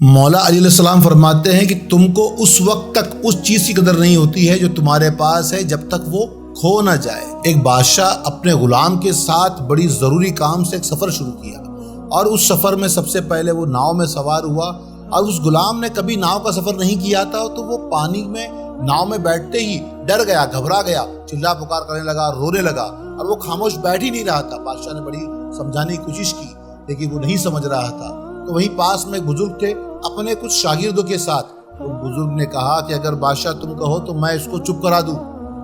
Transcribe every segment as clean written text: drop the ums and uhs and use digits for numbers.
مولا علی علیہ السلام فرماتے ہیں کہ تم کو اس وقت تک اس چیز کی قدر نہیں ہوتی ہے جو تمہارے پاس ہے جب تک وہ کھو نہ جائے۔ ایک بادشاہ اپنے غلام کے ساتھ بڑی ضروری کام سے ایک سفر شروع کیا، اور اس سفر میں سب سے پہلے وہ ناؤ میں سوار ہوا، اور اس غلام نے کبھی ناؤ کا سفر نہیں کیا تھا، تو وہ پانی میں ناؤ میں بیٹھتے ہی ڈر گیا، گھبرا گیا، چلا پکار کرنے لگا، رونے لگا، اور وہ خاموش بیٹھ ہی نہیں رہا تھا۔ بادشاہ نے بڑی سمجھانے کی کوشش کی لیکن وہ نہیں سمجھ رہا تھا۔ تو وہیں پاس میں ایک بزرگ تھے اپنے کچھ شاگردوں کے ساتھ۔ تو بزرگ نے کہا کہ اگر بادشاہ تم کہو تو میں اس کو چپ کرا دوں۔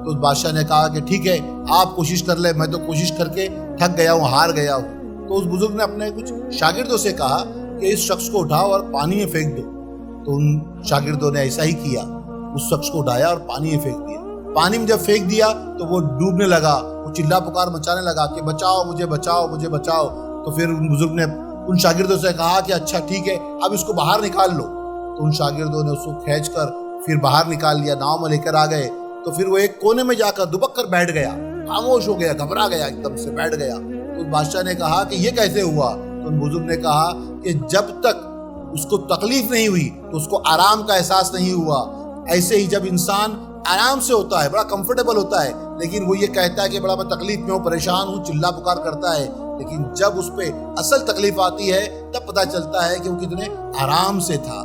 تو بادشاہ نے کہا کہ ٹھیک ہے، آپ کوشش کر لیں، میں تو کوشش کر کے تھک گیا ہوں، ہار گیا ہوں۔ تو اس بزرگ نے اپنے کچھ شاگردوں سے کہا کہ اس شخص کو اٹھاؤ اور پانی میں پھینک دو۔ تو ان شاگردوں نے ایسا ہی کیا، اس شخص کو اٹھایا اور پانی میں پھینک دیا۔ پانی میں جب پھینک دیا تو وہ ڈوبنے لگا، وہ چلا پکار مچانے لگا کہ بچاؤ مجھے، بچاؤ مجھے، بچاؤ۔ تو پھر ان بزرگ نے ان شاگردوں سے کہا کہ اچھا ٹھیک ہے، اب اس کو باہر نکال لو۔ تو ان شاگردوں نے اس کو کھینچ کر پھر باہر نکال لیا، ناؤ میں لے کر آ گئے۔ تو پھر وہ ایک کونے میں جا کر دبک کر بیٹھ گیا، خاموش ہو گیا، گھبرا گیا، ایک دم سے بیٹھ گیا۔ تو بادشاہ نے کہا کہ یہ کیسے ہوا؟ تو ان بزرگ نے کہا کہ جب تک اس کو تکلیف نہیں ہوئی تو اس کو آرام کا احساس نہیں ہوا۔ ایسے ہی جب انسان آرام سے ہوتا ہے، بڑا کمفرٹیبل ہوتا ہے، لیکن وہ یہ کہتا ہے کہ بڑا میں تکلیف میں ہوں، پریشان ہوں، چلا پکار کرتا ہے، لیکن جب اس پہ اصل تکلیف آتی ہے تب پتہ چلتا ہے کہ وہ کتنے آرام سے تھا۔